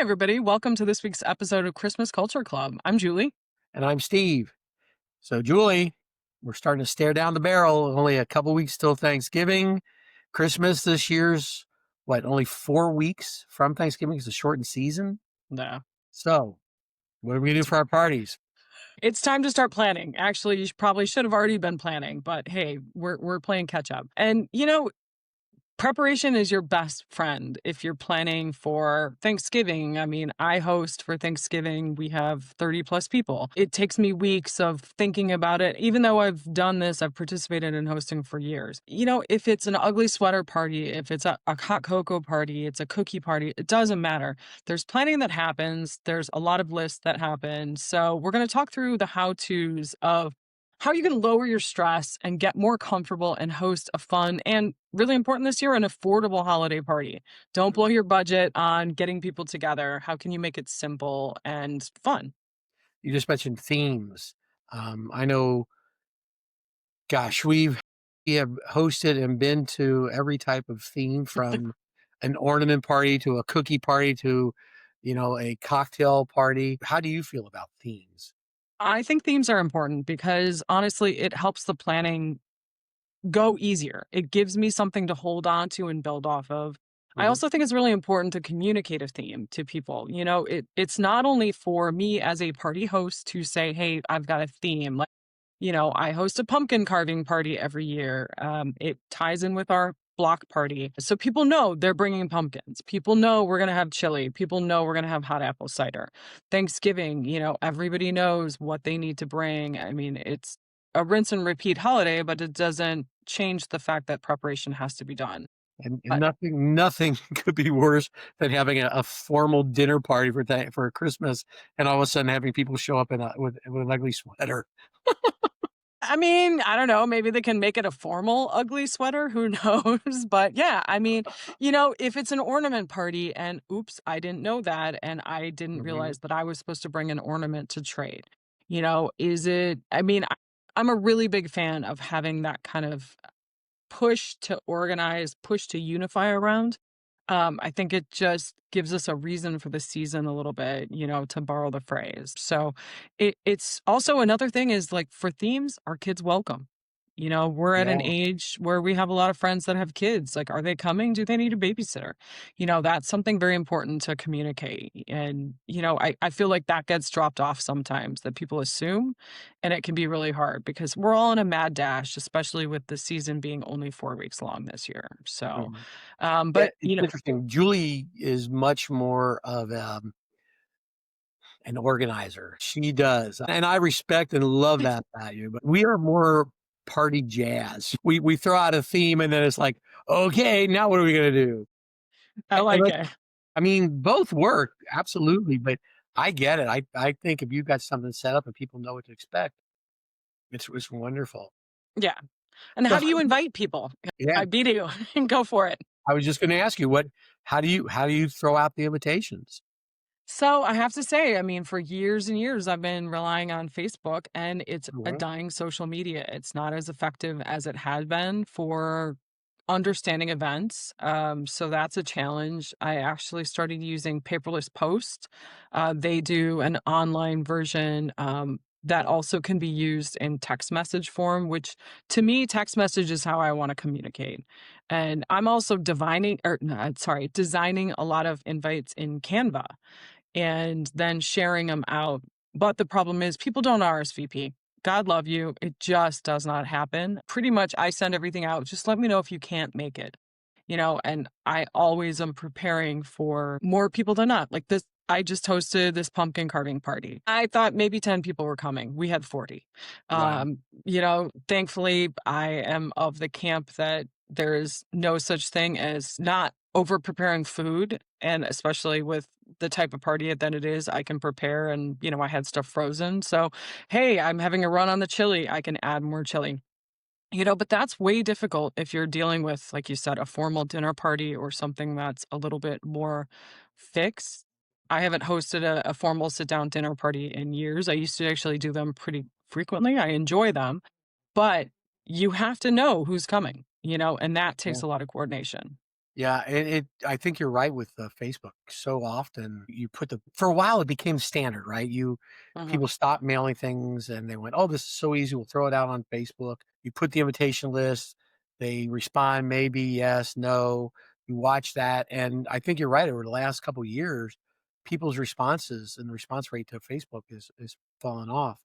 everybody. Welcome to this week's episode of Christmas Culture Club. I'm Julie. And I'm Steve. So, Julie, we're starting to stare down the barrel. Only a couple weeks till Thanksgiving. Christmas this year's only 4 weeks from Thanksgiving. It's a shortened season. No. So, what are we gonna do for our parties? It's time to start planning. Actually, you probably should have already been planning, but hey, we're playing catch up. And preparation is your best friend if you're planning for Thanksgiving. I mean, I host for Thanksgiving. We have 30 plus people. It takes me weeks of thinking about it. Even though I've done this, I've participated in hosting for years. If it's an ugly sweater party, if it's a hot cocoa party, it's a cookie party, it doesn't matter. There's planning that happens. There's a lot of lists that happen. So we're going to talk through the how-tos of how you can lower your stress and get more comfortable and host a fun and really important this year, an affordable holiday party. Don't blow your budget on getting people together. How can you make it simple and fun? You just mentioned themes. I know, gosh, we have hosted and been to every type of theme from an ornament party to a cookie party to, a cocktail party. How do you feel about themes? I think themes are important because honestly, it helps the planning go easier. It gives me something to hold on to and build off of. I Mhm. also think it's really important to communicate a theme to people. It's not only for me as a party host to say, "Hey, I've got a theme." I host a pumpkin carving party every year. It ties in with our block party. So people know they're bringing pumpkins. People know we're going to have chili. People know we're going to have hot apple cider. Thanksgiving, everybody knows what they need to bring. I mean, it's a rinse and repeat holiday, but it doesn't change the fact that preparation has to be done. And But nothing could be worse than having a formal dinner party for Christmas, and all of a sudden having people show up with an ugly sweater. I mean, I don't know, maybe they can make it a formal ugly sweater, who knows? But yeah, I mean, if it's an ornament party and oops, I didn't know that and I didn't Mhm. realize that I was supposed to bring an ornament to trade. Is it I mean, I'm a really big fan of having that kind of push to organize, push to unify around. I think it just gives us a reason for the season a little bit, to borrow the phrase. So it's also another thing is like for themes, our kids welcome. We're at an Yeah. age where we have a lot of friends that have kids. Like, are they coming? Do they need a babysitter? That's something very important to communicate. And, I feel like that gets dropped off sometimes that people assume. And it can be really hard because we're all in a mad dash, especially with the season being only 4 weeks long this year. So, Mhm. Yeah, but, it's interesting. Julie is much more of, an organizer. She does, and I respect and love that about you, but we are more party jazz. We throw out a theme, and then it's like, "Okay, now what are we gonna do?" I And like it. I mean, both work, absolutely, but I get it. I think if you've got something set up and people know what to expect, it's wonderful. Yeah. And So how do you invite people? yeah, I beat you. Go for it. I was just gonna ask you how do you throw out the invitations? So I have to say, I mean, for years and years, I've been relying on Facebook and it's a Mhm. dying social media. It's not as effective as it had been for understanding events. So that's a challenge. I actually started using paperless post. They do an online version that also can be used in text message form, which to me, text message is how I want to communicate. And I'm also divining or no, sorry, designing a lot of invites in Canva and then sharing them out. But the problem is people don't RSVP. God love you. It just does not happen. Pretty much I send everything out. Just let me know if you can't make it. And I always am preparing for more people than not. Like this, I just hosted this pumpkin carving party. I thought maybe 10 people were coming. We had 40. Wow. Thankfully, I am of the camp that there is no such thing as not over preparing food. And especially with the type of party that it is, I can prepare and, I had stuff frozen. So, hey, I'm having a run on the chili. I can add more chili. But that's way difficult if you're dealing with, like you said, a formal dinner party or something that's a little bit more fixed. I haven't hosted a formal sit down dinner party in years. I used to actually do them pretty frequently. I enjoy them, but you have to know who's coming, and that takes Yeah. a lot of coordination. Yeah, I think you're right with, Facebook. So often you put the for a while, it became standard, right? Mhm. People stopped mailing things and they went, "Oh, this is so easy. We'll throw it out on Facebook." You put the invitation list, they respond, maybe, yes, no. You watch that, and I think you're right. Over the last couple of years, people's responses and the response rate to Facebook is fallen off.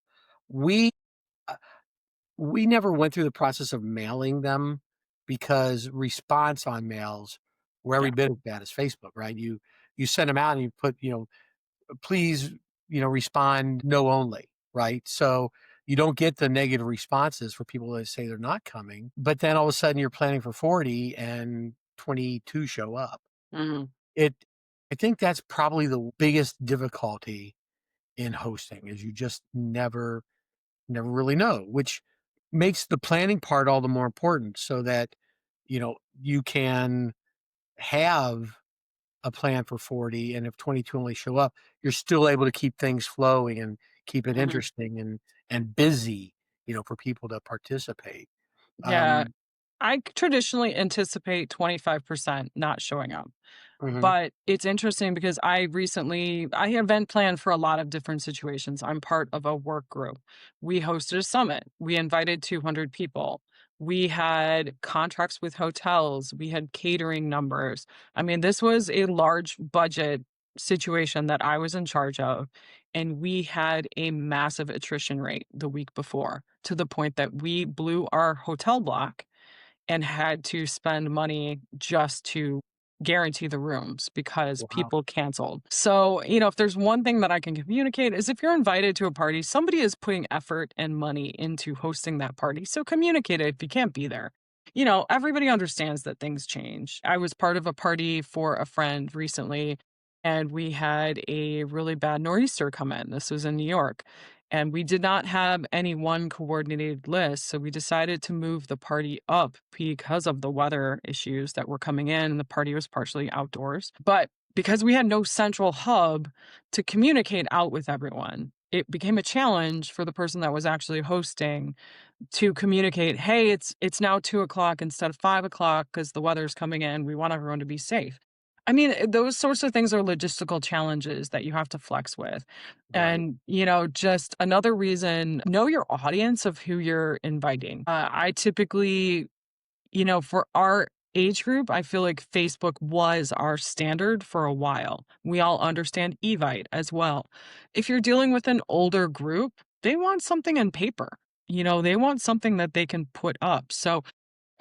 We uh, we never went through the process of mailing them because response on mails were every Yeah. bit as bad as Facebook, right? You send them out and you put, please, respond no only, right? So you don't get the negative responses for people that say they're not coming, but then all of a sudden you're planning for 40 and 22 show up. Mhm. It I think that's probably the biggest difficulty in hosting is you just never really know, which makes the planning part all the more important so that, you can have a plan for 40 and if 22 only show up, you're still able to keep things flowing and keep it Mhm. interesting and busy, for people to participate. Yeah. Um, I traditionally anticipate 25% not showing up. mhm, But it's interesting because I event plan for a lot of different situations. I'm part of a work group. We hosted a summit. We invited 200 people. We had contracts with hotels. We had catering numbers. I mean, this was a large budget situation that I was in charge of. And we had a massive attrition rate the week before to the point that we blew our hotel block and had to spend money just to guarantee the rooms because wow, people canceled. So, if there's one thing that I can communicate is if you're invited to a party, somebody is putting effort and money into hosting that party. So communicate it if you can't be there. Everybody understands that things change. I was part of a party for a friend recently, and we had a really bad nor'easter come in. This was in New York. And we did not have any one coordinated list, so we decided to move the party up because of the weather issues that were coming in, and the party was partially outdoors. But because we had no central hub to communicate out with everyone, it became a challenge for the person that was actually hosting to communicate, "Hey, it's now 2 o'clock instead of 5 o'clock because the weather's coming in. We want everyone to be safe." I mean, those sorts of things are logistical challenges that you have to flex with. right. And, just another reason, know your audience of who you're inviting. I typically, for our age group, I feel like Facebook was our standard for a while. We all understand Evite as well. If you're dealing with an older group, they want something in paper. They want something that they can put up. So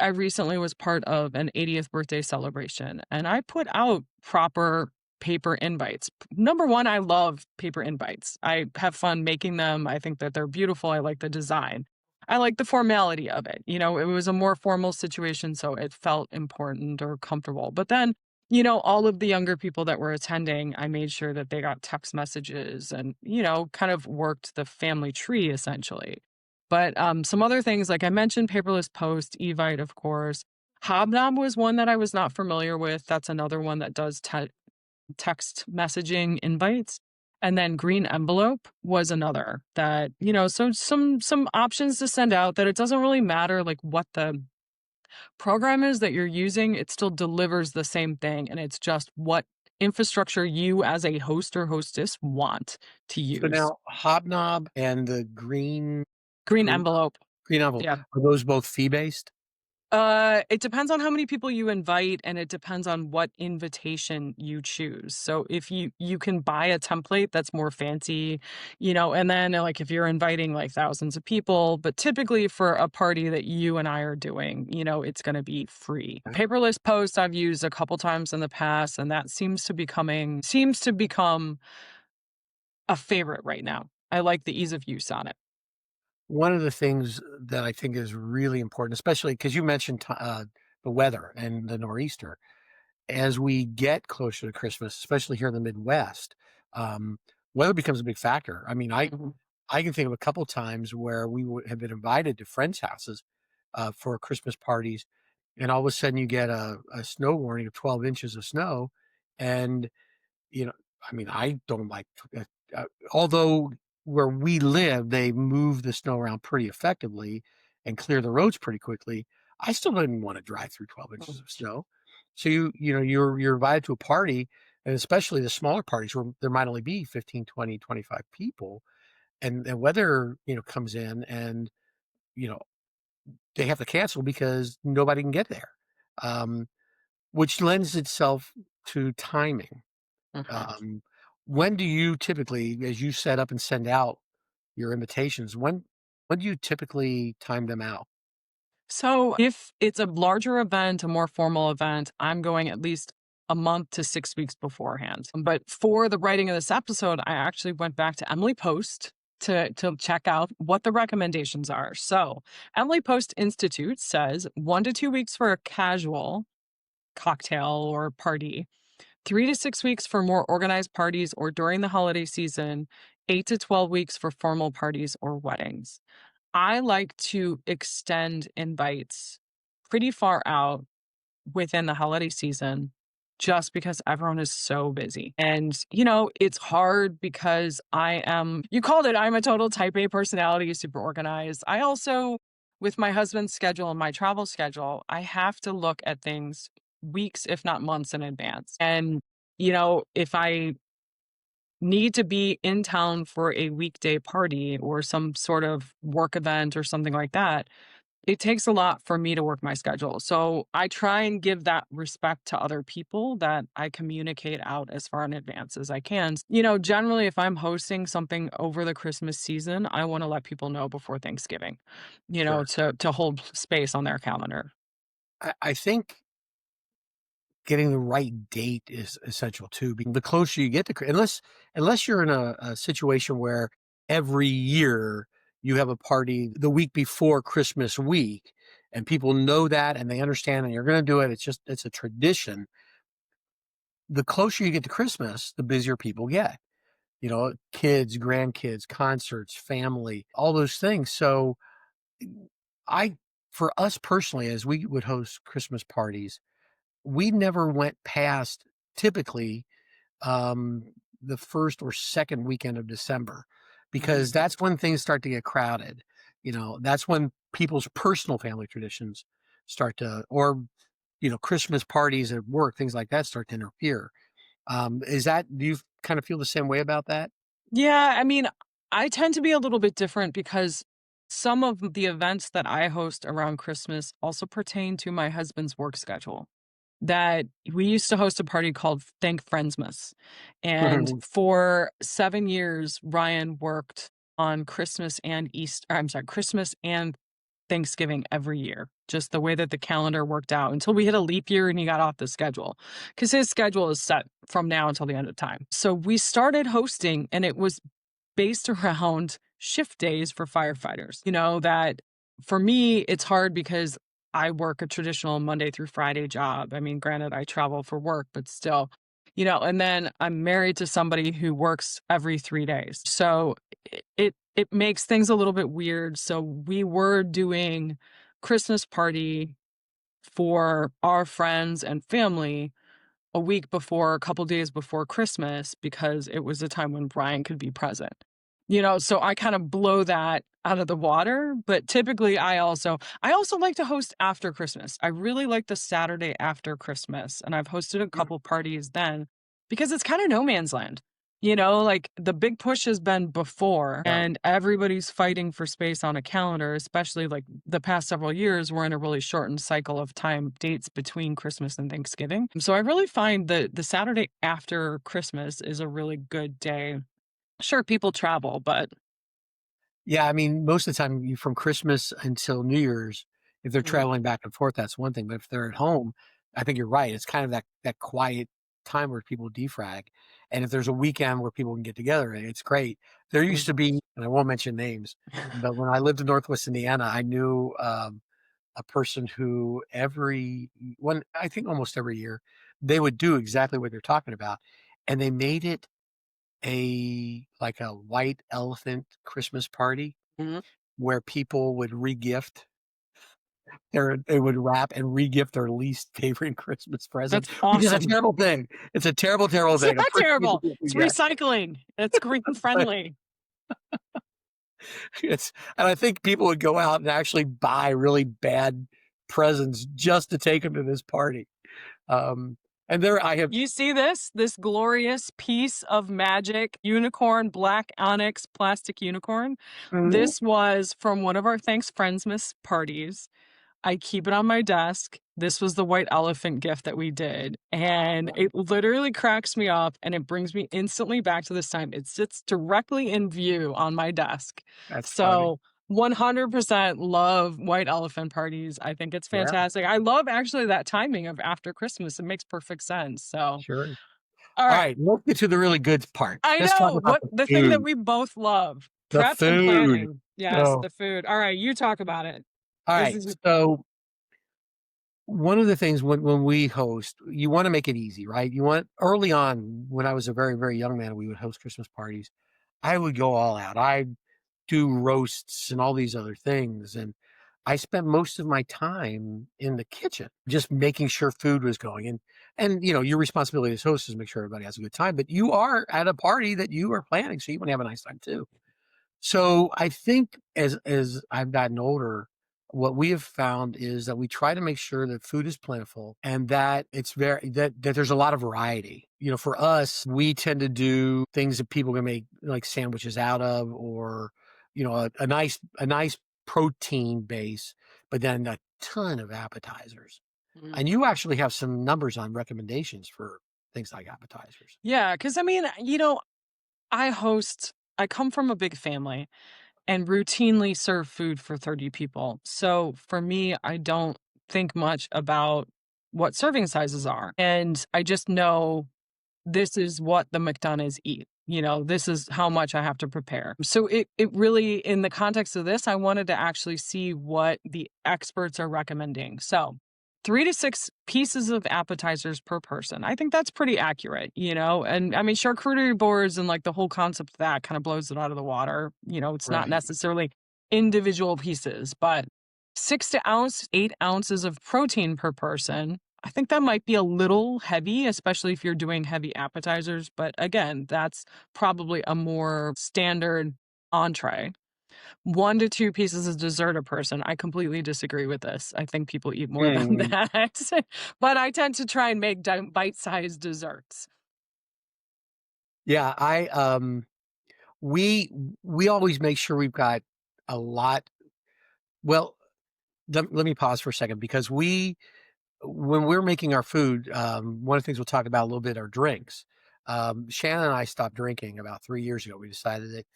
I recently was part of an 80th birthday celebration, and I put out proper paper invites. Number 1, I love paper invites. I have fun making them. I think that they're beautiful. I like the design. I like the formality of it. It was a more formal situation, so it felt important or comfortable. But then, all of the younger people that were attending, I made sure that they got text messages and, kind of worked the family tree essentially. But, some other things, like I mentioned paperless post, Evite, of course. Hobnob was one that I was not familiar with. That's another one that does text messaging invites. And then Green Envelope was another that, so some options to send out that it doesn't really matter like what the program is that you're using, it still delivers the same thing. And it's just what infrastructure you as a host or hostess want to So use. now Hobnob and the green Green green Envelope. green envelope, Yeah. are those both fee-based? It depends on how many people you invite, and it depends on what invitation you choose. So if you can buy a template that's more fancy, and then like if you're inviting like thousands of people, but typically for a party that you and I are doing, it's going to be free. Paperless post I've used a couple times in the past, and that seems to become a favorite right now. I like the ease of use on it. One of the things that I think is really important, especially because you mentioned the weather and the nor'easter, as we get closer to Christmas, especially here in the Midwest, um, weather becomes a big factor. I mean, Mhm. I can think of a couple times where we have been invited to friends' houses for Christmas parties, and all of a sudden you get a snow warning of 12 inches of snow, and you know, I mean, I don't like, although where we live, they move the snow around pretty effectively and clear the roads pretty quickly. I still didn't want to drive through 12 inches of snow. So you're invited to a party, and especially the smaller parties where there might only be 15, 20, 25 people, and weather, comes in and, you know, they have to cancel because nobody can get there. Um, which lends itself to timing. Mhm. Um, when do you typically, as you set up and send out your invitations, when do you typically time them out? So if it's a larger event, a more formal event, I'm going at least a month to 6 weeks beforehand. But for the writing of this episode, I actually went back to Emily Post to check out what the recommendations are. So Emily Post Institute says 1 to 2 weeks for a casual cocktail or party, 3 to 6 weeks for more organized parties or during the holiday season, 8 to 12 weeks for formal parties or weddings. I like to extend invites pretty far out within the holiday season just because everyone is so busy. And, it's hard because you called it, I'm a total type A personality, super organized. I also, with my husband's schedule and my travel schedule, I have to look at things weeks, if not months in advance. And, if I need to be in town for a weekday party or some sort of work event or something like that, it takes a lot for me to work my schedule. So I try and give that respect to other people that I communicate out as far in advance as I can. Generally, if I'm hosting something over the Christmas season, I want to let people know before Thanksgiving, Sure. to hold space on their calendar. I think getting the right date is essential too. Because the closer you get to, unless you're in a situation where every year you have a party the week before Christmas week, and people know that and they understand, and you're going to do it. It's a tradition. The closer you get to Christmas, the busier people get. Kids, grandkids, concerts, family, all those things. So I, for us personally, as we would host Christmas parties, we never went past typically um, the first or second weekend of December because Mhm. that's when things start to get crowded. That's when people's personal family traditions start to, or, Christmas parties at work, things like that start to interfere. Do you kind of feel the same way about that? Yeah, I mean, I tend to be a little bit different because some of the events that I host around Christmas also pertain to my husband's work schedule. That we used to host a party called Thank Friendsmas. And for 7 years, Ryan worked on Christmas and I'm sorry, Christmas and Thanksgiving every year, just the way that the calendar worked out until we hit a leap year and he got off the schedule because his schedule is set from now until the end of time. So we started hosting and it was based around shift days for firefighters. That for me, it's hard because I work a traditional Monday through Friday job. I mean, granted, I travel for work, but still, and then I'm married to somebody who works every 3 days. So it makes things a little bit weird. So we were doing Christmas party for our friends and family a week before, a couple days before Christmas, because it was a time when Brian could be present. So I kind of blow that out of the water, but typically I also like to host after Christmas. I really like the Saturday after Christmas, and I've hosted a couple parties then because it's kind of no man's land. Like the big push has been before, Yeah. and everybody's fighting for space on a calendar, especially like the past several years. We're in a really shortened cycle of time dates between Christmas and Thanksgiving. So I really find that the Saturday after Christmas is a really good day. Sure, people travel, but Yeah, I mean, most of the time, from Christmas until New Year's, if they're Mhm. traveling back and forth, that's one thing. But if they're at home, I think you're right. It's kind of that quiet time where people defrag. And if there's a weekend where people can get together, it's great. There used to Mhm. be, and I won't mention names, but when I lived in Northwest Indiana, I knew a person who I think almost every year, they would do exactly what you're talking about, and they made it a white elephant Christmas party Mhm. where people would regift they would wrap and regift their least favorite Christmas present, That's which is a awesome. terrible thing. It's a terrible, terrible It's thing. Of not course, people terrible. do It's forget. recycling. It's green But friendly. and I think people would go out and actually buy really bad presents just to take them to this party. Um, and there I have You see this? This glorious piece of magic unicorn, black onyx plastic unicorn? Mhm. This was from one of our Thanks Friendsmas parties. I keep it on my desk. This was the white elephant gift that we did, and it literally cracks me up, and it brings me instantly back to this time. It sits directly in view on my desk. That's funny. So, 100% love white elephant parties. I think it's Yeah, fantastic. I love actually that timing of after Christmas. It makes perfect sense. So, sure. all right. Alright, let's get to the really good part. I Let's talk know about what the the thing that food. we both love, The prep and food. planning. Yes, Oh, the food. All right, you talk about it. This alright, is so one of the things when we host, you wanna make it easy, right? You want early on, when I was a very, very young man, we would host Christmas parties. I would go all out. I'd do roasts and all these other things, and I spent most of my time in the kitchen just making sure food was going, and, your responsibility as host is make sure everybody has a good time, but you are at a party that you are planning, so you wanna have a nice time too. So I think as I've gotten older, what we have found is that we try to make sure that food is plentiful and that it's very that there's a lot of variety. For us, we tend to do things that people can make like sandwiches out of, or a nice protein base, but then a ton of appetizers. Mm. And you actually have some numbers on recommendations for things like appetizers. Yeah, because I mean, I come from a big family and routinely serve food for 30 people. So for me, I don't think much about what serving sizes are. And I just know this is what the McDonoughs eat. This is how much I have to prepare. So it really, in the context of this, I wanted to actually see what the experts are recommending. So 3 to 6 pieces of appetizers per person. I think that's pretty accurate, and I mean charcuterie boards and like the whole concept of that kind of blows it out of the water. It's not Right. necessarily individual pieces, but 6 to 8 ounces of protein per person. I think that might be a little heavy, especially if you're doing heavy appetizers, but again, that's probably a more standard entree. 1 to 2 pieces of dessert a person. I completely disagree with this. I think people eat more than Mhm. that, but I tend to try and make bite-sized desserts. Yeah, we we always make sure we've got a lot. Well, let me pause for a second because when we're making our food, one of the things we'll talk about a little bit are drinks. Shannon and I stopped drinking about 3 years ago. We decided that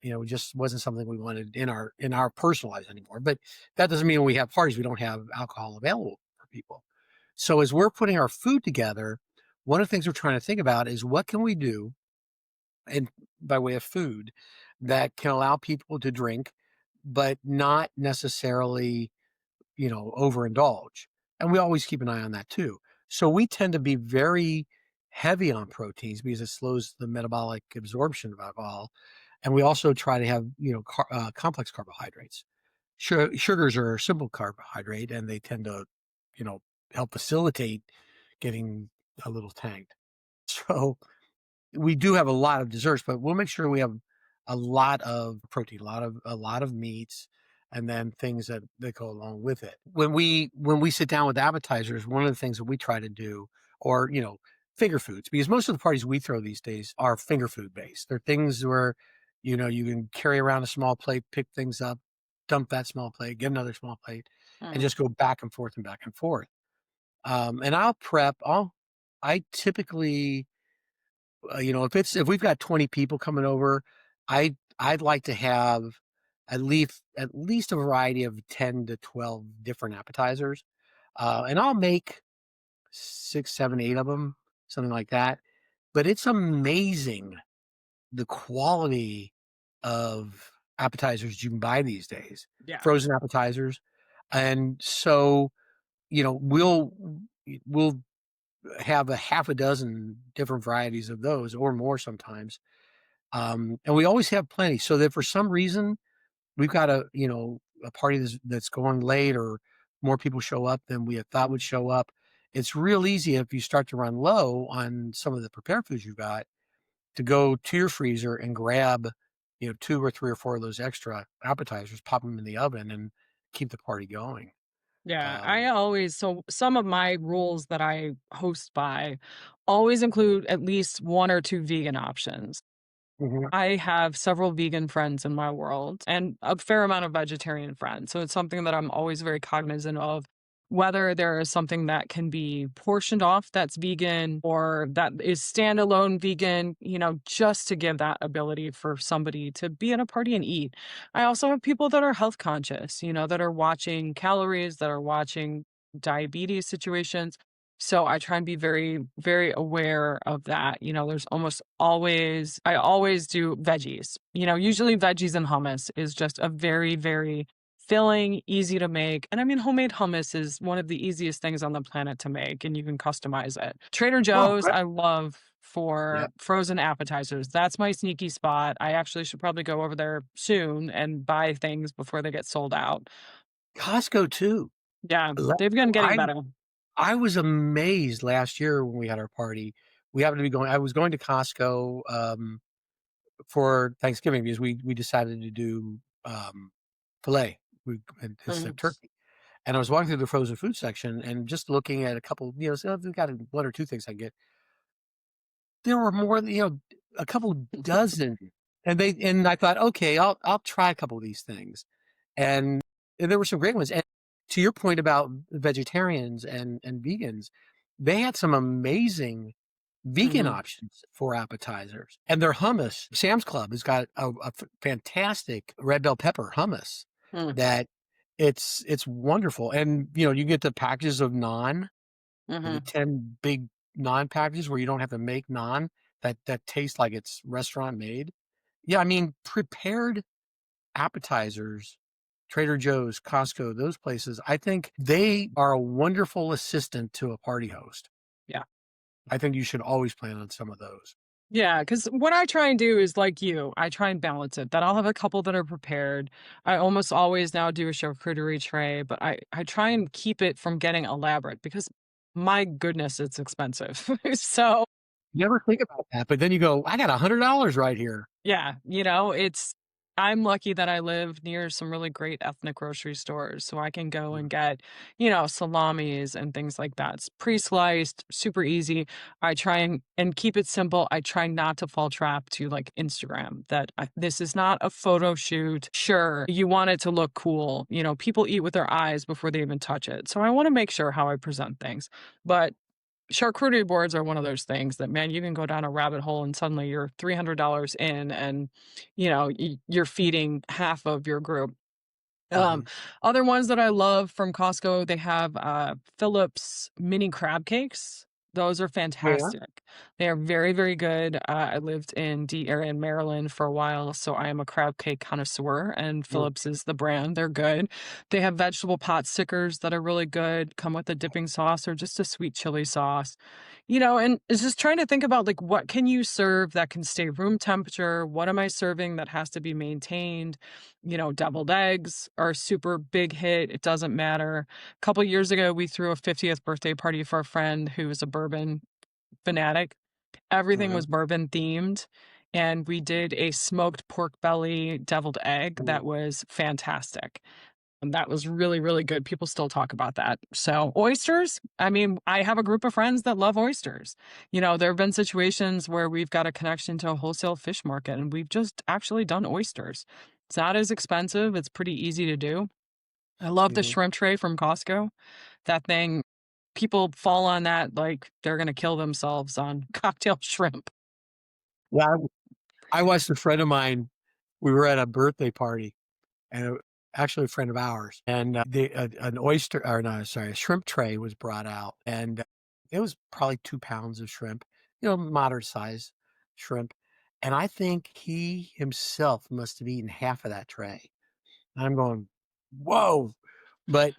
it just wasn't something we wanted in our personal lives anymore. But that doesn't mean when we have parties we don't have alcohol available for people. So as we're putting our food together, one of the things we're trying to think about is what can we do, and by way of food, that can allow people to drink, but not necessarily, overindulge. And we always keep an eye on that too. So we tend to be very heavy on proteins because it slows the metabolic absorption of alcohol. And we also try to have, complex carbohydrates. Sugars are a simple carbohydrate and they tend to, you know, help facilitate getting a little tanked. So we do have a lot of desserts, but we'll make sure we have a lot of protein, a lot of meats, and then things that go along with it. When we sit down with appetizers, one of the things that we try to do, or finger foods, because most of the parties we throw these days are finger food based. They're things where you can carry around a small plate, pick things up, dump that small plate, get another small plate, and Mm. just go back and forth and back and forth. And I'll prep. I typically if we've got 20 people coming over, I'd like to have at least a variety of 10 to 12 different appetizers. And I'll make 6, 7, 8 of them, something like that. But it's amazing the quality of appetizers you can buy these days, Yeah. frozen appetizers. And so, we'll have a half a dozen different varieties of those or more sometimes. And we always have plenty so that for some reason we've got a party that's going late, or more people show up than we had thought would show up. It's real easy if you start to run low on some of the prepared foods you've got to go to your freezer and grab, 2 or 3 or 4 of those extra appetizers, pop them in the oven and keep the party going. Yeah, I Um, always so some of my rules that I host by always include at least 1 or 2 vegan options. mhm. I have several vegan friends in my world and a fair amount of vegetarian friends. So it's something that I'm always very cognizant of, whether there is something that can be portioned off that's vegan or that is standalone vegan, just to give that ability for somebody to be at a party and eat. I also have people that are health conscious, that are watching calories, that are watching diabetes situations. So I try and be very, very aware of that. There's almost always, I always do veggies. Usually veggies and hummus is just a very, very filling, easy to make. And I mean, homemade hummus is one of the easiest things on the planet to make, and you can customize it. Trader Oh, Joe's, great. I love Yeah. for frozen appetizers. That's my sneaky spot. I actually should probably go over there soon and buy things before they get sold out. Costco too. Yeah, Le they've been getting I better. I was amazed last year when we had our party. We happened to be going I was going to Costco, for Thanksgiving because we decided to do, filet. We It's a Mhm, turkey. And I was walking through the frozen food section and just looking at a couple, so we got 1 or 2 things I get. There were more, a couple dozen, and I thought, "Okay, I'll try a couple of these things." And there were some great ones, and to your point about vegetarians and vegans, they had some amazing vegan mhm, options for appetizers, and their hummus. Sam's Club has got fantastic red bell pepper hummus mm, that it's wonderful, and, you get the packages of naan, the mhm. 10 big naan packages where you don't have to make naan that taste like it's restaurant made. Yeah, I mean, prepared appetizers, Trader Joe's, Costco, those places, I think they are a wonderful assistant to a party host. Yeah. I think you should always plan on some of those. Yeah, because what I try and do is like you, I try and balance it, that I'll have a couple that are prepared. I almost always now do a charcuterie tray, but I try and keep it from getting elaborate because my goodness, it's expensive. So You never think about that, but then you go, "I got $100 right here." yeah, I'm lucky that I live near some really great ethnic grocery stores, so I can go and Mhm, get, salamis and things like that. It's pre-sliced, super easy. I try and keep it simple. I try not to fall trap to like Instagram that this is not a photo shoot. Sure, you want it to look cool. People eat with their eyes before they even touch it. So I want to make sure how I present things. But charcuterie boards are one of those things that, man, you can go down a rabbit hole and suddenly you're $300 in and, you're feeding half of your group. Um, mhm. Other ones that I love from Costco, they have, Phillips mini crab cakes. Those are Oh, yeah? fantastic. They are very, very good. I lived in D area in Maryland for a while, so I am a crab cake connoisseur, and Mm, Phillips is the brand. They're good. They have vegetable pot stickers that are really good, come with a dipping sauce or just a sweet chili sauce. And it's just trying to think about like what can you serve that can stay room temperature? What am I serving that has to be maintained? Deviled eggs are a super big hit. It doesn't matter. A couple years ago, we threw a 50th birthday party for a friend who was a bourbon fanatic. Everything uh-huh. was bourbon themed. And we did a smoked pork belly deviled egg Mm, that was fantastic. And that was really, really good. People still talk about that. So, oysters, I mean, I have a group of friends that love oysters. There have been situations where we've got a connection to a wholesale fish market and we've just actually done oysters. It's not as expensive, it's pretty easy to do. I love the mhm. shrimp tray from Costco. That thing, people fall on that like they're going to kill themselves on cocktail shrimp. Yeah, I watched a friend of mine, we were at a birthday party, and actually a friend of ours, and, an oyster or no, sorry, a shrimp tray was brought out, and it was probably 2 pounds of shrimp, moderate size shrimp, and I think he himself must have eaten half of that tray. I'm going, "Whoa." But,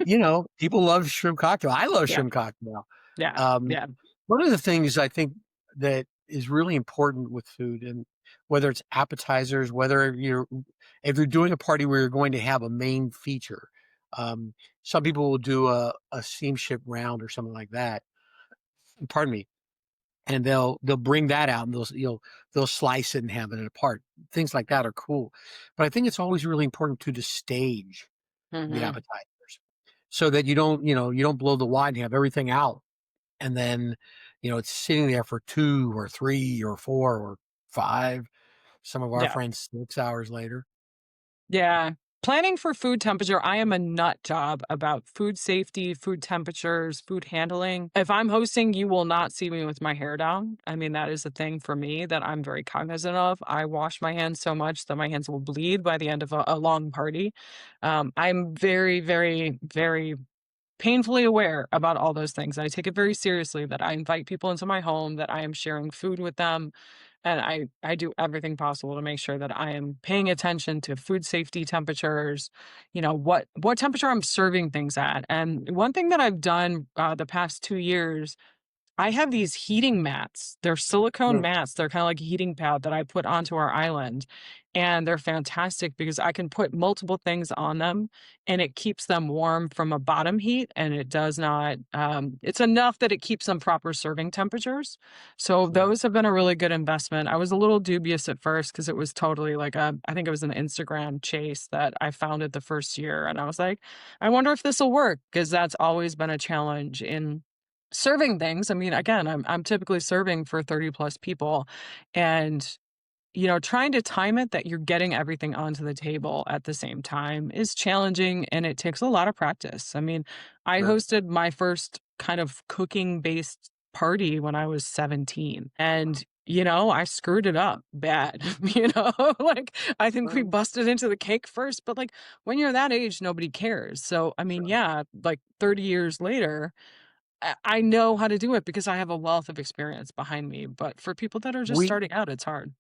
people love shrimp cocktail. I love Yeah. shrimp cocktail. Yeah. Um, Yeah. One of the things I think that is really important with food, and whether it's appetizers, whether if you're doing a party where you're going to have a main feature, um, some people will do a steamship round or something like that. Pardon me. And they'll bring that out and they'll slice it and have it apart. Things like that are cool. But I think it's always really important to stage the Mhm. appetizers. so that you don't blow the wad and you have everything out. And then, it's sitting there for 2 or 3 or 4 or 5, some of our Yeah. friends 6 hours later. Yeah. Planning for food temperature, I am a nut job about food safety, food temperatures, food handling. If I'm hosting, you will not see me with my hair down. I mean, that is a thing for me that I'm very cognizant of. I wash my hands so much that my hands will bleed by the end of a long party. I'm very, very, very painfully aware about all those things. I take it very seriously that I invite people into my home, that I am sharing food with them, and I do everything possible to make sure that I am paying attention to food safety temperatures, what temperature I'm serving things at. And one thing that I've done the past 2 years, I have these heating mats. They're silicone Mm, mats. They're kind of like a heating pad that I put onto our island. And they're fantastic because I can put multiple things on them and it keeps them warm from a bottom heat. And it does not, it's enough that it keeps them proper serving temperatures. So right. those have been a really good investment. I was a little dubious at first because it was totally like I think it was an Instagram chase that I founded the first year. And I was like, I wonder if this will work because that's always been a challenge in serving things. I mean, again, I'm typically serving for 30 plus people and trying to time it that you're getting everything onto the table at the same time is challenging and it takes a lot of practice. I mean, I Sure. hosted my first kind of cooking based party when I was 17 and I screwed it up bad, like I think we Well, busted into the cake first, but like when you're that age, nobody cares. So, I mean, sure. yeah, like 30 years later, I know how to do it because I have a wealth of experience behind me, but for people that are just We starting out, it's hard.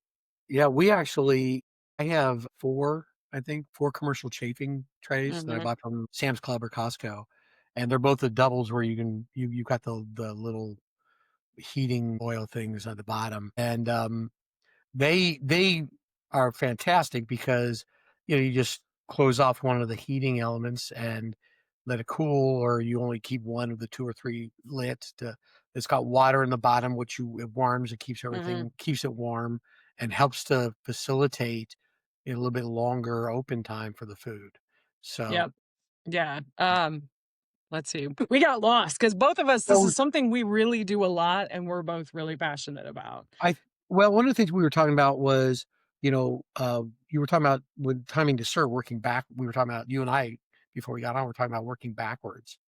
Yeah, we actually I have 4, I think, 4 commercial chafing trays that I Mhm. bought from Sam's Club or Costco, and they're both the doubles where you've got the little heating oil things at the bottom, and, they are fantastic because, you just close off one of the heating elements and let it cool, or you only keep one of the 2 or 3 lit to it's got water in the bottom, which it warms, it Mhm. keeps it warm and helps to facilitate a little bit longer open time for the food. So, Yep. Yeah. Let's see. We got lost because both of us, this so is something we really do a lot and we're both really passionate about. I well, one of the things we were talking about was, you were talking about with timing to serve, working back. We were talking about you and I before we got on. We're talking about working backwards.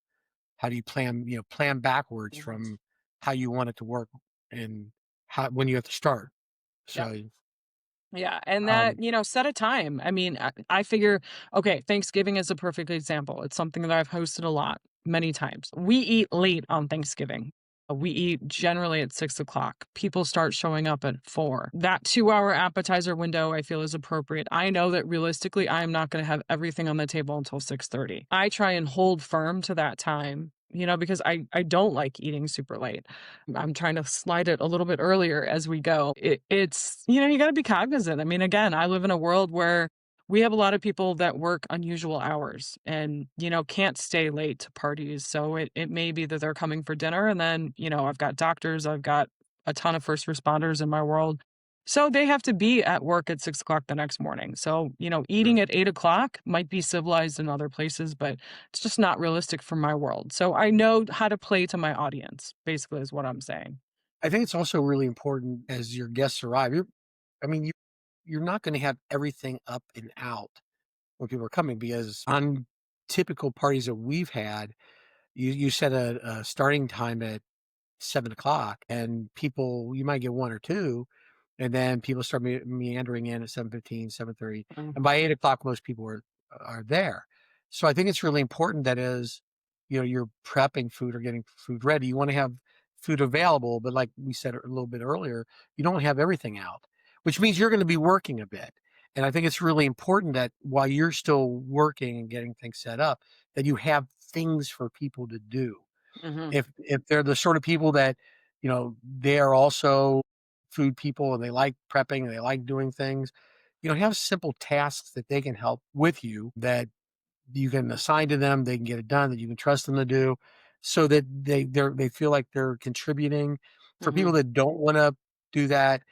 How do you plan backwards Mhm. from how you want it to work and how when you have to start. Yep. So, Yeah, and um, that, set a time. I mean, I figure, okay, Thanksgiving is a perfect example. It's something that I've hosted a lot, many times. We eat late on Thanksgiving. We eat generally at 6 o'clock. People start showing up at 4. That 2 hour appetizer window I feel is appropriate. I know that realistically, I am not going to have everything on the table until 6:30. I try and hold firm to that time. Because I don't like eating super late. I'm trying to slide it a little bit earlier as we go. It's, you got to be cognizant. I mean, again, I live in a world where we have a lot of people that work unusual hours and, can't stay late to parties. So it may be that they're coming for dinner. And then, I've got doctors, I've got a ton of first responders in my world. So they have to be at work at 6 o'clock the next morning. So, eating sure. at 8 o'clock might be civilized in other places, but it's just not realistic for my world. So I know how to play to my audience, basically, is what I'm saying. I think it's also really important as your guests arrive. I mean, you're not going to have everything up and out when people are coming because on typical parties that we've had, you set a starting time at 7 o'clock, and people you might get 1 or 2, and then people start meandering in at 7:15, 7:30, Mm, and by 8 o'clock, most people are there. So I think it's really important that as, you're prepping food or getting food ready, you wanna have food available, but like we said a little bit earlier, you don't have everything out, which means you're gonna be working a bit, and I think it's really important that while you're still working and getting things set up, that you have things for people to do. mhm, If they're the sort of people that, they are also food people and they like prepping and they like doing things, have simple tasks that they can help with you that you can assign to them, they can get it done, that you can trust them to do so that they feel like they're contributing. For people mhm. that don't wanna do that,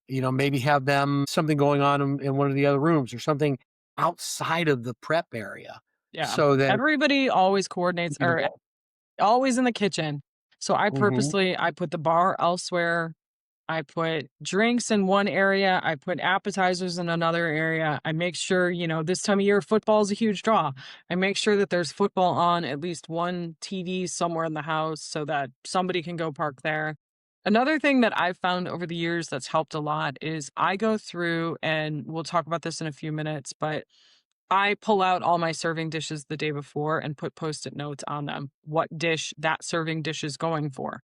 maybe have them something going on in one of the other rooms or something outside of the prep area. Yeah. so that Everybody always coordinates or eatable. always in the kitchen. So Mhm, I put the bar elsewhere. I put drinks in one area, I put appetizers in another area. I make sure, this time of year, football is a huge draw. I make sure that there's football on at least one TV somewhere in the house so that somebody can go park there. Another thing that I've found over the years that's helped a lot is I go through, and we'll talk about this in a few minutes, but I pull out all my serving dishes the day before and put post-it notes on them, what dish that serving dish is going for.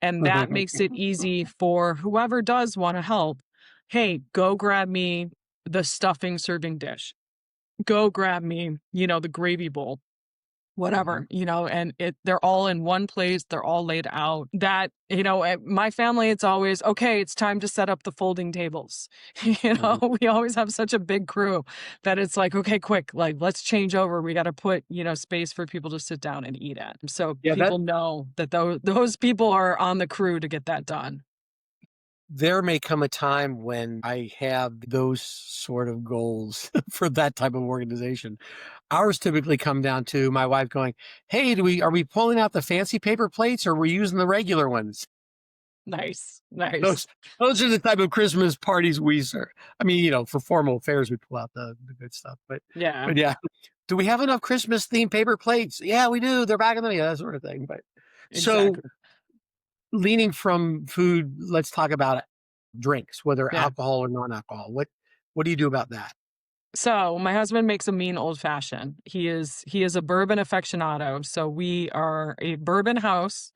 And that mhm, makes it easy for whoever does wanna help. "Hey, go grab me the stuffing serving dish. Go grab me, the gravy bowl." mhm. Whatever, and they're all in one place, they're all laid out. That, at my family, it's always, "Okay, it's time to set up the folding tables." Mhm. We always have such a big crew that it's like, "Okay, quick, like, let's change over, we gotta put, space for people to sit down and eat at." So Yeah, that people know that those people are on the crew to get that done. there may come a time when I have those sort of goals for that type of organization. Ours typically come down to my wife going, "Hey, do we are we pulling out the fancy paper plates or are we using the regular ones?" Nice, nice. Those those are the type of Christmas parties we serve. I mean, for formal affairs, we pull out the good stuff, Yeah, but yeah. Do we have enough Christmas themed paper plates? Yeah, we do. They're back in the that sort of thing. But so exactly. leaning from food, let's talk about drinks, whether Yeah. alcohol or non-alcohol. What do you do about that? So, my husband makes a mean old fashioned. He is a bourbon aficionado, so we are a bourbon house.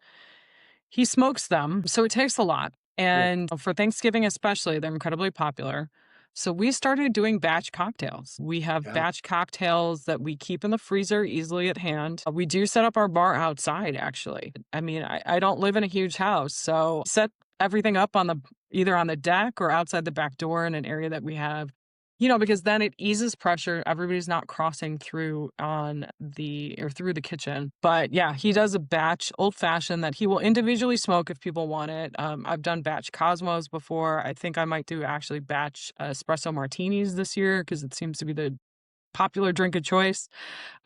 He smokes them, so it takes a lot, Yeah, and for Thanksgiving especially, they're incredibly popular. So we started doing batch cocktails. We have yeah. batch cocktails that we keep in the freezer easily at hand. We do set up our bar outside, actually. I mean, I don't live in a huge house, so set everything up on the either on the deck or outside the back door in an area that we have, because then it eases pressure. Everybody's not crossing through on the or through the kitchen. But yeah, he does a batch old fashioned that he will individually smoke if people want it. I've done batch Cosmos before. I think I might do actually batch espresso martinis this year because it seems to be the popular drink of choice.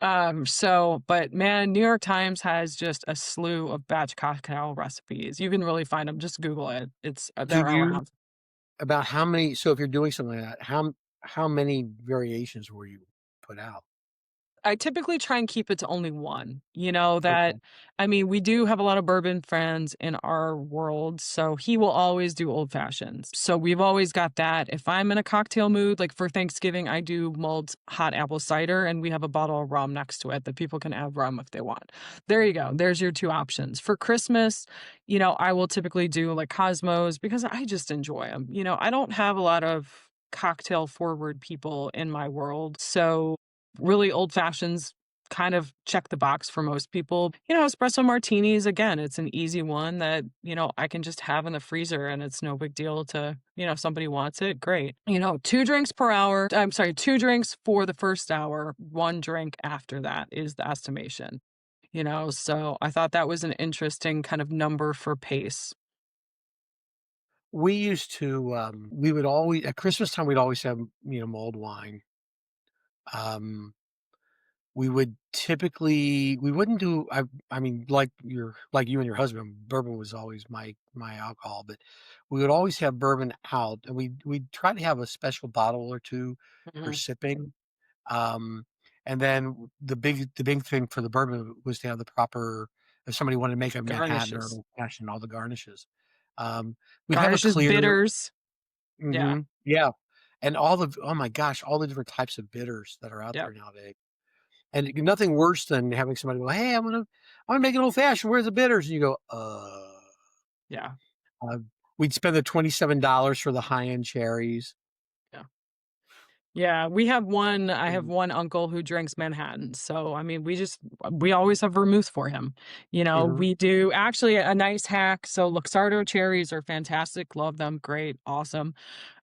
But man, New York Times has just a slew of batch cocktail recipes. You can really find them. Just Google it. It's Do they're you around. about how many so if you're doing something like that, how many variations will you put out? I typically try and keep it to only one. Okay. I mean, we do have a lot of bourbon friends in our world, so he will always do old fashions. So we've always got that. If I'm in a cocktail mood, like for Thanksgiving, I do mulled hot apple cider, and we have a bottle of rum next to it that people can add rum if they want. There you go. There's your two options. For Christmas, I will typically do like Cosmos because I just enjoy them. I don't have a lot of cocktail forward people in my world. So really old fashions kind of check the box for most people. Espresso martinis, again, it's an easy one that, I can just have in the freezer and it's no big deal to, if somebody wants it, great. Two drinks per hour. I'm sorry, two drinks for the first hour, one drink after that is the estimation. So I thought that was an interesting kind of number for pace. We used to, we would always at Christmas time, we'd always have, mulled wine. Um, we wouldn't do I mean, like you and your husband, bourbon was always my alcohol, but we would always have bourbon out, and we'd try to have a special bottle or 2 for Mhm. sipping. Um, and then the big thing for the bourbon was to have the proper if somebody wanted to make a Manhattan or an Garnishes. old fashioned, all the garnishes. We'd have a Garnishes, clear bitters. Yeah. yeah, and all the oh my gosh, all the different types of bitters that are out Yep. there nowadays. And nothing worse than having somebody go, "Hey, I'm gonna make an old fashioned. Where's the bitters?" And you go, Yeah. uh, we'd spend the $27 for the high end cherries. Yeah. Yeah, I have Mhm, one uncle who drinks Manhattan, so, I mean, we always have vermouth for him. mhm. We do actually a nice hack, so Luxardo cherries are fantastic, love them, great, awesome.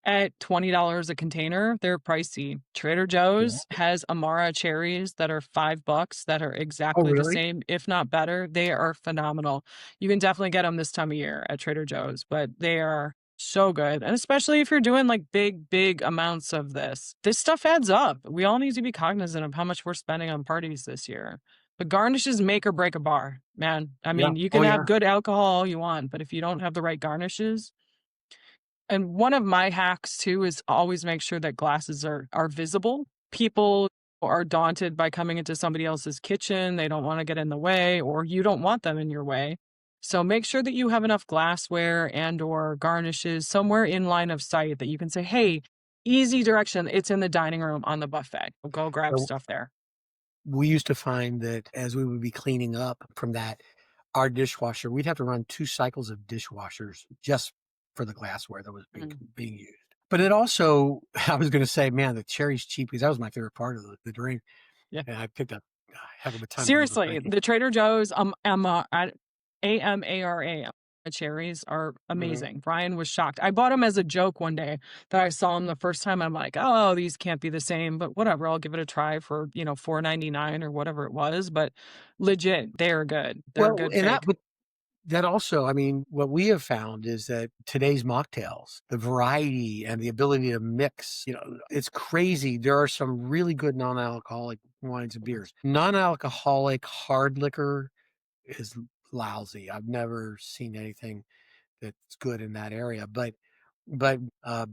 At $20 a container, they're pricey. Trader Yeah. Joe's has Amara cherries that are $5 that are Oh, exactly the really? same, if not better. They are phenomenal. You can definitely get them this time of year at Trader Joe's, but they are So good, and especially if you're doing, like, big, big amounts of this. This stuff adds up. We all need to be cognizant of how much we're spending on parties this year. But garnishes make or break a bar, man. I Yeah. mean, you Oh, can have yeah. good alcohol all you want, but if you don't have the right garnishes, and one of my hacks too is always make sure that glasses are visible. People are daunted by coming into somebody else's kitchen. They don't want to get in the way, or you don't want them in your way. So make sure that you have enough glassware and or garnishes somewhere in line of sight that you can say, "Hey, easy direction. It's in the dining room on the buffet. Go grab So stuff there." we used to find that as we would be cleaning up from that, our dishwasher, we'd have to run 2 cycles of dishwashers just for the glassware that was Mm, being used. But it also I was gonna say, man, the cherry's cheap because that was my favorite part of the drink, yeah. and I picked up a heck of a ton from those Seriously, drinking. the Trader Joe's, at AMARA cherries are Mhm. amazing. Brian was shocked. I bought them as a joke one day that I saw them the first time. I'm like, "Oh, these can't be the same, but whatever, I'll give it a try for, $4.99 or whatever it was." But legit, they're good. They're a Well, good and that fake. but that also, I mean, what we have found is that today's mocktails, the variety and the ability to mix, it's crazy. There are some really good non-alcoholic wines and beers. Non-alcoholic hard liquor is lousy. I've never seen anything that's good in that area, but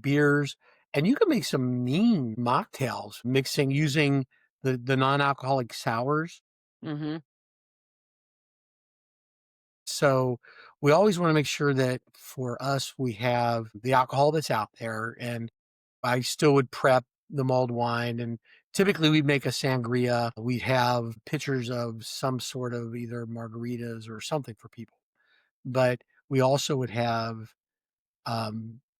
beers and you can make some mean mocktails mixing using the non-alcoholic sours. Mhm. So we always want to make sure that for us, we have the alcohol that's out there. And I still would prep the mulled wine. And typically we'd make a sangria. We'd have pitchers of some sort of either margaritas or something for people. But we also would have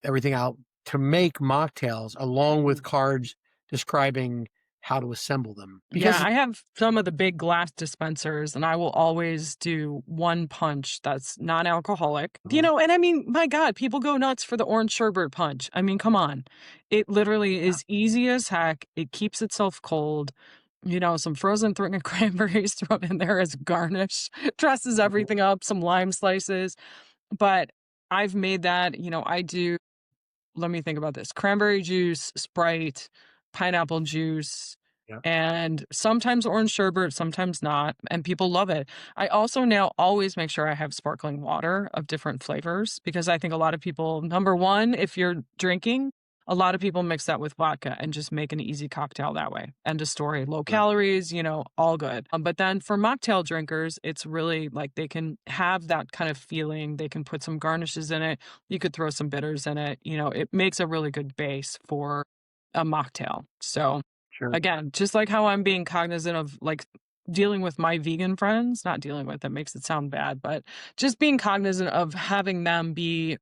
everything out to make mocktails along with cards describing how to assemble them. Yeah, Because, I have some of the big glass dispensers, and I will always do one punch that's non-alcoholic. And I mean, my God, people go nuts for the orange sherbet punch. I mean, come on. It literally is easy as heck. It keeps itself cold. Some frozen cranberries thrown in there as garnish, dresses everything up, some lime slices. But I've made that, I do let me think about this. Cranberry juice, Sprite, pineapple juice, yeah, and sometimes orange sherbet, sometimes not, and people love it. I also now always make sure I have sparkling water of different flavors because I think a lot of people, number one, if you're drinking, a lot of people mix that with vodka and just make an easy cocktail that way. End of story. Low yeah, calories, all good. But then for mocktail drinkers, it's really like they can have that kind of feeling. They can put some garnishes in it. You could throw some bitters in it. It makes a really good base for a mocktail. So sure. again, just like how I'm being cognizant of like dealing with my vegan friends, not dealing with it makes it sound bad, but just being cognizant of having them be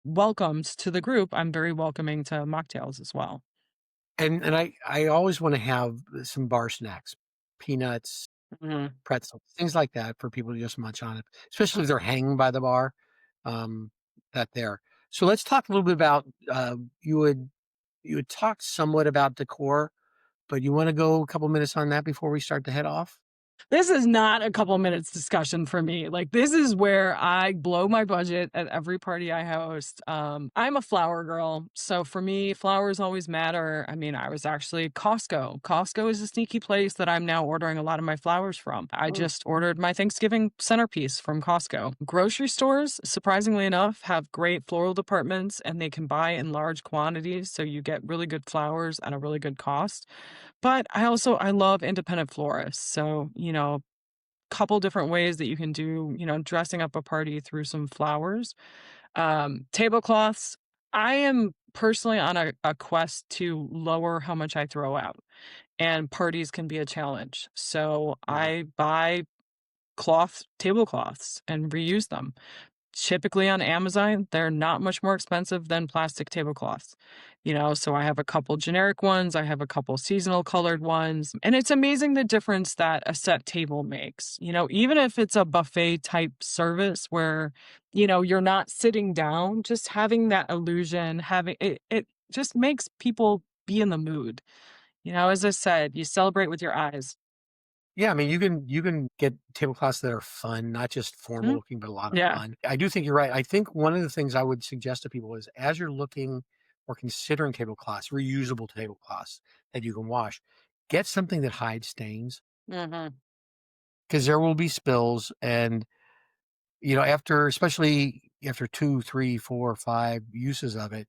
welcomed to the group, I'm very welcoming to mocktails as well. And I always wanna have some bar snacks, peanuts, Mhm. pretzels, things like that for people to just munch on it, especially if they're hanging by the bar, that there. So let's talk a little bit about, you had talked somewhat about decor, but you wanna go a couple minutes on that before we start to head off? This is not a couple minutes discussion for me. Like this is where I blow my budget at every party I host. I'm a flower girl, so for me, flowers always matter. I mean, I was actually Costco. Costco is a sneaky place that I'm now ordering a lot of my flowers from. I Mm, just ordered my Thanksgiving centerpiece from Costco. Grocery stores, surprisingly enough, have great floral departments and they can buy in large quantities, so you get really good flowers at a really good cost. But I love independent florists. So, couple different ways that you can do, dressing up a party through some flowers. Tablecloths. I am personally on a quest to lower how much I throw out, and parties can be a challenge. So yeah, I buy cloth tablecloths and reuse them. Typically on Amazon, they're not much more expensive than plastic tablecloths. So I have a couple generic ones, I have a couple seasonal colored ones, and it's amazing the difference that a set table makes. Even if it's a buffet type service where, you're not sitting down, just having that illusion, having it just makes people be in the mood. As I said, you celebrate with your eyes. Yeah, I mean, you can get tablecloths that are fun, not just formal Mhm. looking, but a lot of Yeah. fun. I do think you're right. I think one of the things I would suggest to people is as you're looking or considering tablecloths, reusable tablecloths that you can wash, get something that hides stains Mhm. because there will be spills. And, after, especially after two, three, four, 5 uses of it,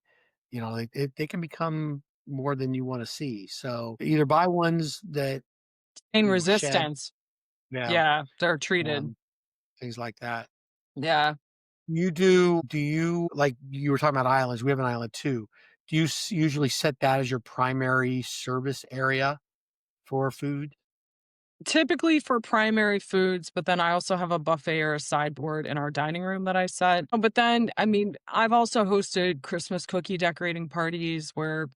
they can become more than you want to see. So either buy ones that, Pain shed, resistance. yeah, Yeah, they're treated. um, things like that. Yeah. Do you like you were talking about islands, we have an island too. Do you usually set that as your primary service area for food? Typically for primary foods, but then I also have a buffet or a sideboard in our dining room that I set. But then, I mean, I've also hosted Christmas cookie decorating parties where,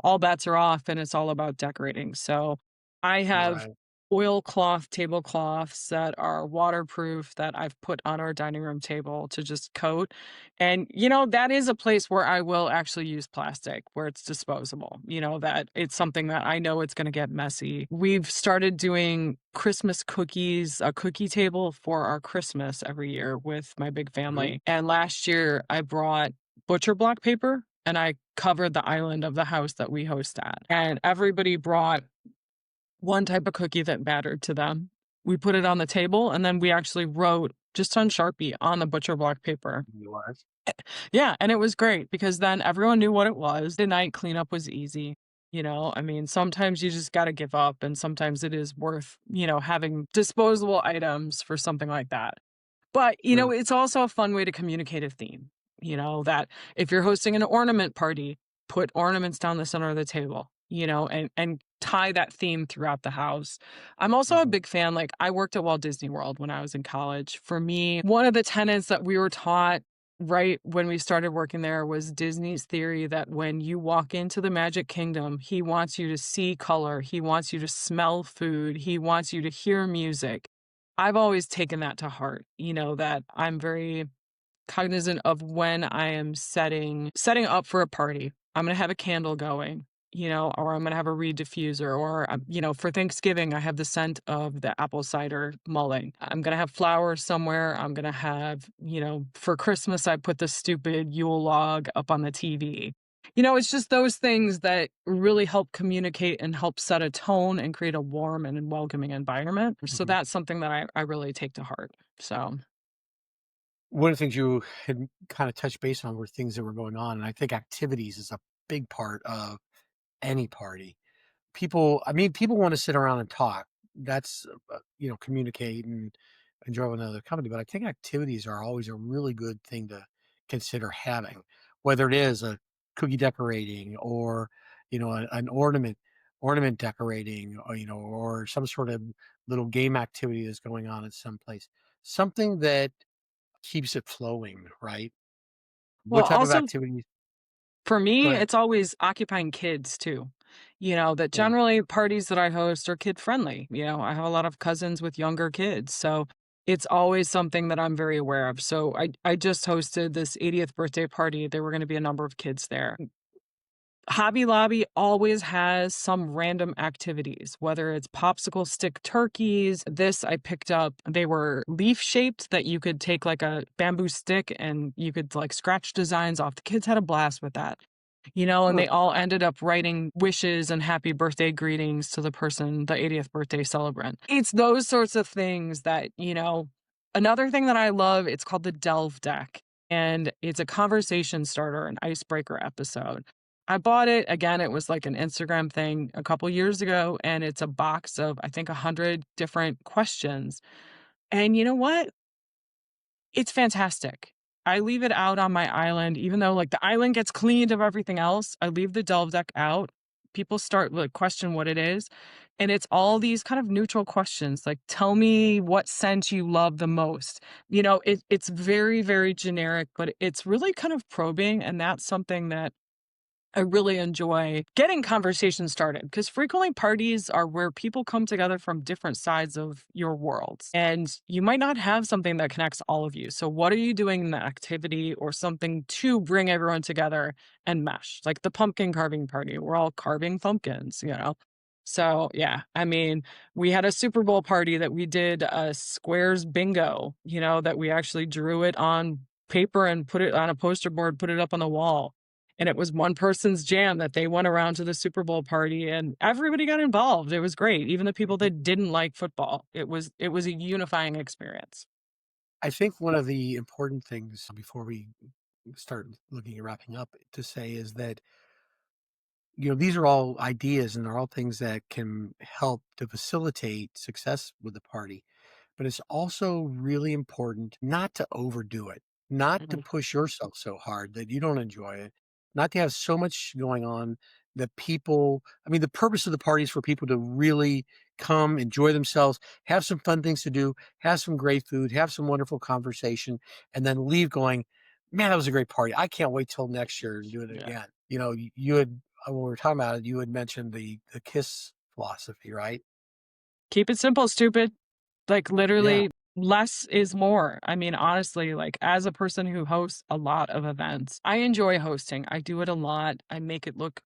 all bets are off and it's all about decorating. So I have Right. oilcloth tablecloths that are waterproof that I've put on our dining room table to just coat. And, that is a place where I will actually use plastic, where it's disposable, that it's something that I know it's going to get messy. We've started doing Christmas cookies, a cookie table for our Christmas every year with my big Mhm. family. And last year I brought butcher block paper and I covered the island of the house that we host at. And everybody brought one type of cookie that mattered to them. We put it on the table and then we actually wrote just on Sharpie on the butcher block paper. Yours. Yeah, and it was great because then everyone knew what it was. The night cleanup was easy. I mean, sometimes you just got to give up, and sometimes it is worth, having disposable items for something like that. But, True. it's also a fun way to communicate a theme, that if you're hosting an ornament party, put ornaments down the center of the table, and tie that theme throughout the house. I'm also a Mhm. big fan, like I worked at Walt Disney World when I was in college. For me, one of the tenets that we were taught right when we started working there was Disney's theory that when you walk into the Magic Kingdom, he wants you to see color, he wants you to smell food, he wants you to hear music. I've always taken that to heart, that I'm very cognizant of when I am setting up for a party. I'm gonna have a candle going, or I'm gonna have a reed diffuser, or for Thanksgiving I have the scent of the apple cider mulling. I'm gonna have flowers somewhere. I'm gonna have, for Christmas I put the stupid Yule log up on the TV. It's just those things that really help communicate and help set a tone and create a warm and welcoming environment. So Mhm. that's something that I really take to heart. So One of the things you had kind of touched base on were things that were going on, and I think activities is a big part of any party. People want to sit around and talk. That's, communicate and enjoy one another company. But I think activities are always a really good thing to consider having, whether it is a cookie decorating or, an ornament decorating, or, or some sort of little game activity that's going on at some place. Something that keeps it flowing, right? well, What type of also activities? for Go me, ahead. it's always occupying kids too. That Yeah. generally parties that I host are kid friendly. I have a lot of cousins with younger kids. So it's always something that I'm very aware of. So I just hosted this 80th birthday party. There were going to be a number of kids there. Hobby Lobby always has some random activities, whether it's popsicle stick turkeys. This I picked up, they were leaf shaped that you could take like a bamboo stick and you could like scratch designs off. The kids had a blast with that. And Huh. they all ended up writing wishes and happy birthday greetings to the person, the 80th birthday celebrant. It's those sorts of things that, another thing that I love, it's called the Delve Deck. And it's a conversation starter, an icebreaker episode. I bought it. Again, it was like an Instagram thing a couple years ago, and it's a box of, I think, 100 different questions. And you know what? It's fantastic. I leave it out on my island, even though like the island gets cleaned of everything else. I leave the delve deck out. People start like question what it is. And it's all these kind of neutral questions like tell me what scent you love the most. It's very, very generic, but it's really kind of probing. And that's something that I really enjoy getting conversations started because frequently parties are where people come together from different sides of your worlds. And you might not have something that connects all of you. So, what are you doing in the activity or something to bring everyone together and mesh? Like the pumpkin carving party, we're all carving pumpkins. So, yeah, I mean, we had a Super Bowl party that we did a squares bingo, that we actually drew it on paper and put it on a poster board, put it up on the wall. And it was one person's jam that they went around to the Super Bowl party and everybody got involved. It was great. Even the people that didn't like football. It was a unifying experience. I think one of the important things before we start looking at wrapping up to say is that, these are all ideas and they're all things that can help to facilitate success with the party. But it's also really important not to overdo it, not to Mhm. push yourself so hard that you don't enjoy it, not to have so much going on that people, I mean, the purpose of the party is for people to really come, enjoy themselves, have some fun things to do, have some great food, have some wonderful conversation, and then leave going, man, that was a great party. I can't wait till next year to do it Yeah. again. You had, when we were talking about it, you had mentioned the KISS philosophy, right? Keep it simple, stupid. Like, Yeah. literally, less is more. I mean, honestly, like, as a person who hosts a lot of events, I enjoy hosting. I do it a lot. I make it look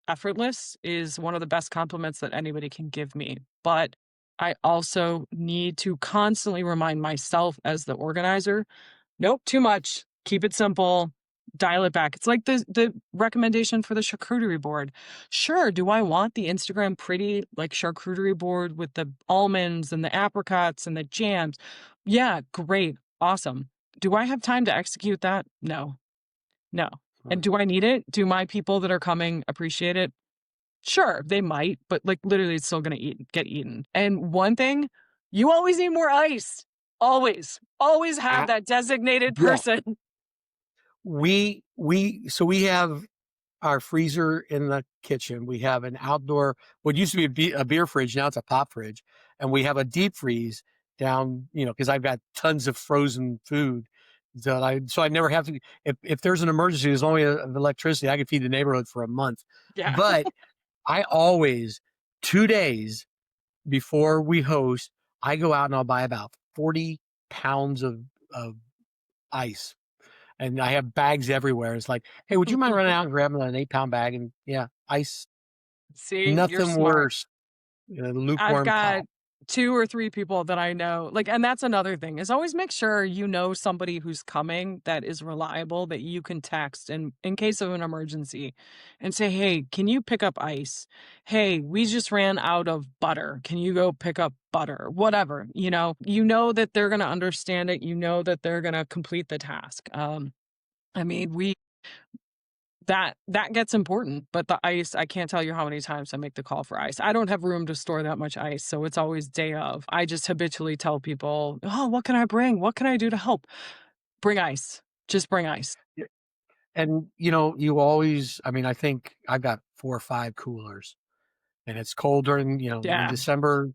effortless is one of the best compliments that anybody can give me. But I also need to constantly remind myself as the organizer, nope, too much. Keep it simple. Dial it back. It's like the recommendation for the charcuterie board. Sure, do I want the Instagram pretty like charcuterie board with the almonds and the apricots and the jams? Yeah, great. Awesome. Do I have time to execute that? No. No. And Right. do I need it? Do my people that are coming appreciate it? Sure, they might, but, like, literally it's still gonna get eaten. And one thing, you always need more ice. Always. Always have Ah, that designated yeah. person. We have our freezer in the kitchen. We have an outdoor, what used to be a beer fridge, now it's a pop fridge, and we have a deep freeze down, because I've got tons of frozen food that I never have to. If there's an emergency, there's only of electricity, I could feed the neighborhood for a month. Yeah. But I always 2 days before we host, I go out and I'll buy about 40 pounds of ice, and I have bags everywhere. It's like, "Hey, would you mind running out and grabbing an 8-pound bag?" And yeah, ice, See, you're nothing smart. worse I've lukewarm got pop. 2 or 3 people that I know, like, and that's another thing, is always make sure you know somebody who's coming that is reliable that you can text in case of an emergency and say, "Hey, can you pick up ice? Hey, we just ran out of butter. Can you go pick up butter?" Whatever, you know that they're gonna understand it, you know that they're gonna complete the task. I mean, that gets important, but the ice, I can't tell you how many times I make the call for ice. I don't have room to store that much ice, so it's always day of. I just habitually tell people, "Oh, what can I bring? What can I do to help?" Bring ice. Just bring ice. Yeah, and, you always, I mean, I think I've got 4 or 5 coolers, and it's cold during, in Yeah. December,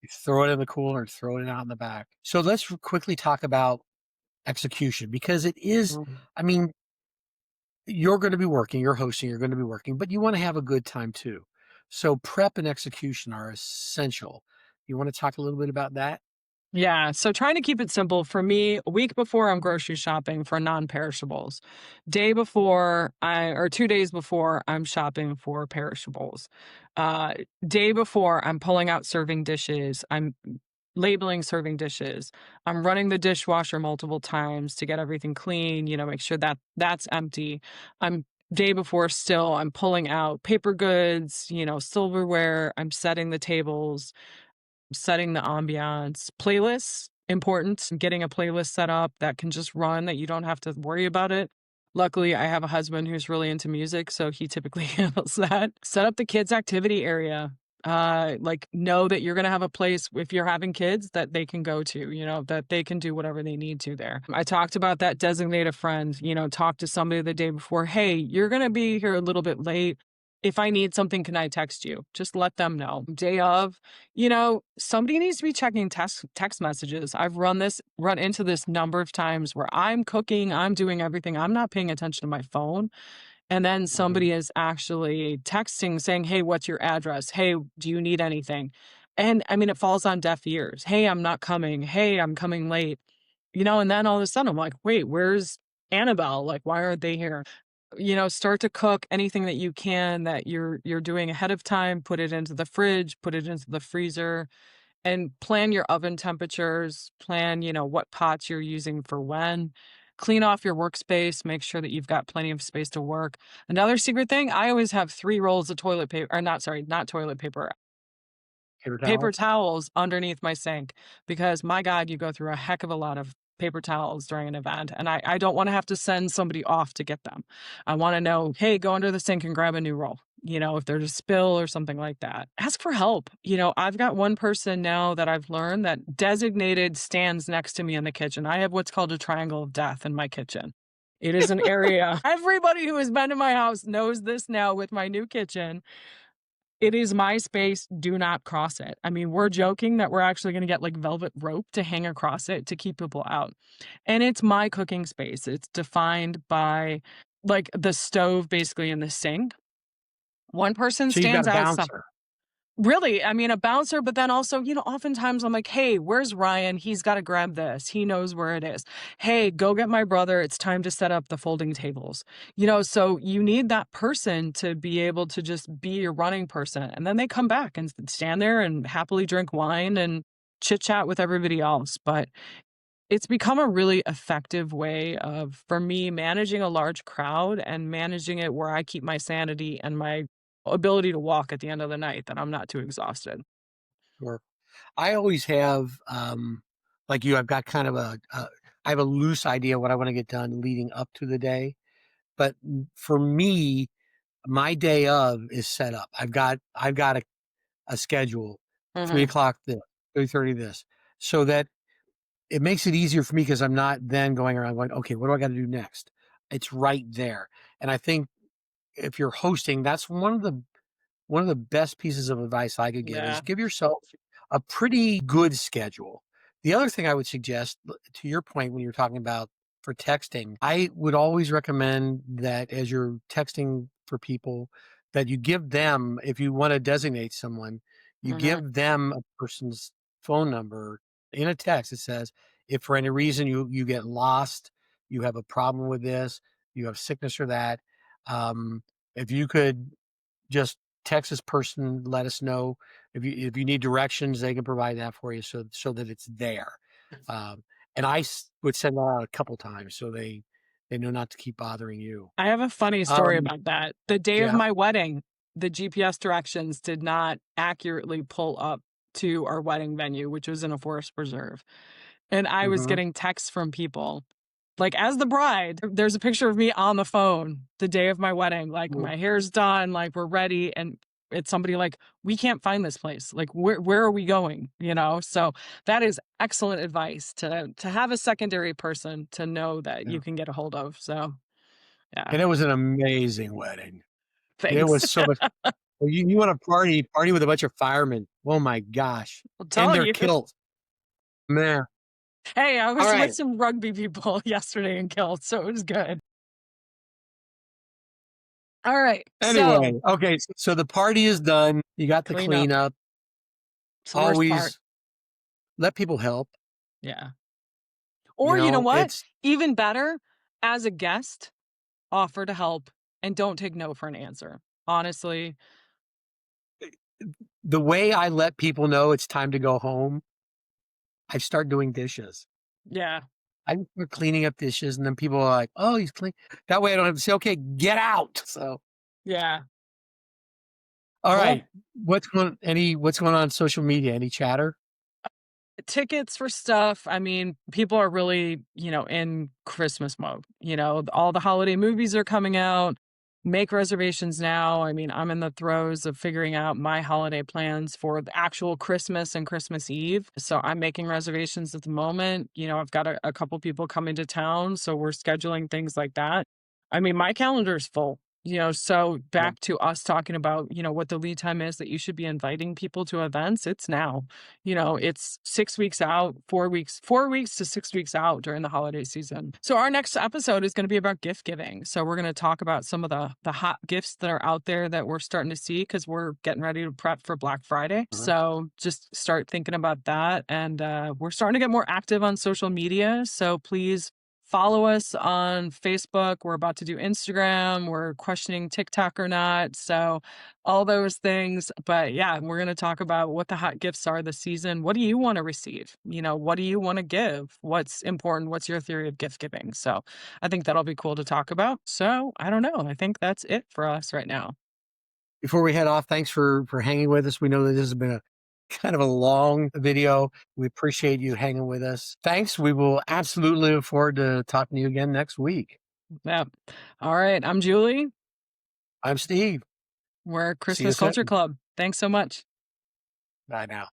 you throw it in the cooler and throw it out in the back. So let's quickly talk about execution, because it is, Mhm. I mean, you're gonna be working, you're hosting, you're gonna be working, but you wanna have a good time too. So prep and execution are essential. You wanna talk a little bit about that? Yeah, so trying to keep it simple for me, a week before I'm grocery shopping for non-perishables. Day before I or 2 days before I'm shopping for perishables. Uh Day before I'm pulling out serving dishes. I'm labeling serving dishes. I'm running the dishwasher multiple times to get everything clean, make sure that that's empty. I'm Day before still I'm pulling out paper goods, silverware, I'm setting the tables, setting the ambiance. Playlists, important. Getting a playlist set up that can just run, that you don't have to worry about it. Luckily, I have a husband who's really into music, so he typically handles that. Set up the kids' activity area. Like, know that you're gonna have a place if you're having kids that they can go to, that they can do whatever they need to there. I talked about that designate a friend, talk to somebody the day before. Hey, you're gonna be here a little bit late. If I need something, can I text you? Just let them know. Day of, somebody needs to be checking text messages. I've run into this number of times where I'm cooking, I'm doing everything, I'm not paying attention to my phone, and then Mhm. somebody is actually texting saying, "Hey, what's your address? Hey, do you need anything?" And I mean, it falls on deaf ears. "Hey, I'm not coming. Hey, I'm coming late." And then all of a sudden I'm like, "Wait, where's Annabelle? Like, why aren't they here?" Start to cook anything that you can that you're doing ahead of time, put it into the fridge, put it into the freezer, and plan your oven temperatures, plan, what pots you're using for when. Clean off your workspace, make sure that you've got plenty of space to work. Another secret thing, I always have 3 rolls of toilet paper, or not, sorry, not toilet paper, Paper paper towels? towels underneath my sink because my God, you go through a heck of a lot of paper towels during an event. And I don't want to have to send somebody off to get them. I want to know, hey, go under the sink and grab a new roll. If there's a spill or something like that, ask for help. I've got one person now that I've learned that designated stands next to me in the kitchen. I have what's called a triangle of death in my kitchen. It is an area. Everybody who has been to my house knows this now with my new kitchen. It is my space, do not cross it. I mean, we're joking that we're actually gonna get, like, velvet rope to hang across it to keep people out, and it's my cooking space. It's defined by, like, the stove basically in the sink. One person So you've got stands a outside. bouncer. Really, I mean, a bouncer, but then also, oftentimes I'm like, "Hey, where's Ryan? He's gotta grab this. He knows where it is. Hey, go get my brother. It's time to set up the folding tables." So you need that person to be able to just be your running person, and then they come back and stand there and happily drink wine and chit chat with everybody else, but it's become a really effective way of, for me, managing a large crowd and managing it where I keep my sanity and my ability to walk at the end of the night, that I'm not too exhausted. Or I always have, like you, I've got kind of I have a loose idea what I want to get done leading up to the day. But for me, my day of is set up. I've got a schedule, three Mhm. o'clock this, 3:30 this, so that it makes it easier for me because I'm not then going around going, okay, what do I got to do next? It's right there. And I think if you're hosting, that's one of the best pieces of advice I could give is Yeah. give yourself a pretty good schedule. The other thing I would suggest, to your point, when you're talking about for texting, I would always recommend that as you're texting for people, that you give them, if you want to designate someone, you Mhm. give them a person's phone number in a text. It says, if for any reason you get lost, you have a problem with this, you have sickness or that, um, if you could just text this person, let us know if you need directions, they can provide that for you so that it's there. Um, and would send that out a couple times so they know not to keep bothering you. I have a funny story Um, about that. The day of yeah. my wedding, the GPS directions did not accurately pull up to our wedding venue, which was in a forest preserve. And I was Hmm. getting texts from people. Like, as the bride, there's a picture of me on the phone the day of my wedding, like, my hair's done, like, we're ready, and it's somebody like, "We can't find this place. Like, where are we going?" So, that is excellent advice to have a secondary person to know that Yeah. you can get a hold of, so, yeah. And it was an amazing wedding. It Thanks. was so much. Well, you want to party with a bunch of firemen. Oh my gosh. I'm And telling their you. kilts. Man. Hey, I All was with right. some rugby people yesterday in kilts, so it was good. Alright, so, Anyway, okay. So the party is done. You got the clean up. cleanup. It's the worst part. Always let people help. Yeah. You Or you know know, what? it's Even better, as a guest, offer to help and don't take no for an answer. Honestly, the way I let people know it's time to go home. I start doing dishes. yeah, I start cleaning up dishes, and then people are like, "Oh, he's clean." That way, I don't have to say, "Okay, get out." So, yeah. all Well, right, what's going on social media? Any chatter? tickets for stuff, I mean, people are really, in Christmas mode. All the holiday movies are coming out. Make reservations now. I mean, I'm in the throes of figuring out my holiday plans for the actual Christmas and Christmas Eve. So I'm making reservations at the moment. I've got a couple people coming to town. So we're scheduling things like that. I mean, my calendar is full. So Yeah. back to us talking about, what the lead time is that you should be inviting people to events, it's now. It's 6 weeks out, 4 weeks to 6 weeks out during the holiday season. So our next episode is gonna be about gift giving. So we're gonna talk about some of the hot gifts that are out there that we're starting to see because 'cause we're getting ready to prep for Black Friday. Uh-huh. So just start thinking about that, and, we're starting to get more active on social media, so please follow us on Facebook. We're about to do Instagram. We're questioning TikTok or not. So, all those things. But yeah, we're going to talk about what the hot gifts are this season. What do you want to receive? What do you want to give? What's important? What's your theory of gift giving? So, I think that'll be cool to talk about. So, I don't know. I think that's it for us right now. Before we head off, thanks for hanging with us. We know that this has been a kind of a long video. We appreciate you hanging with us. Thanks. We will absolutely look forward to talking to you again next week. Yeah. All right. I'm Julie. I'm Steve. We're See you Christmas Culture soon. Club. Thanks so much. Bye now.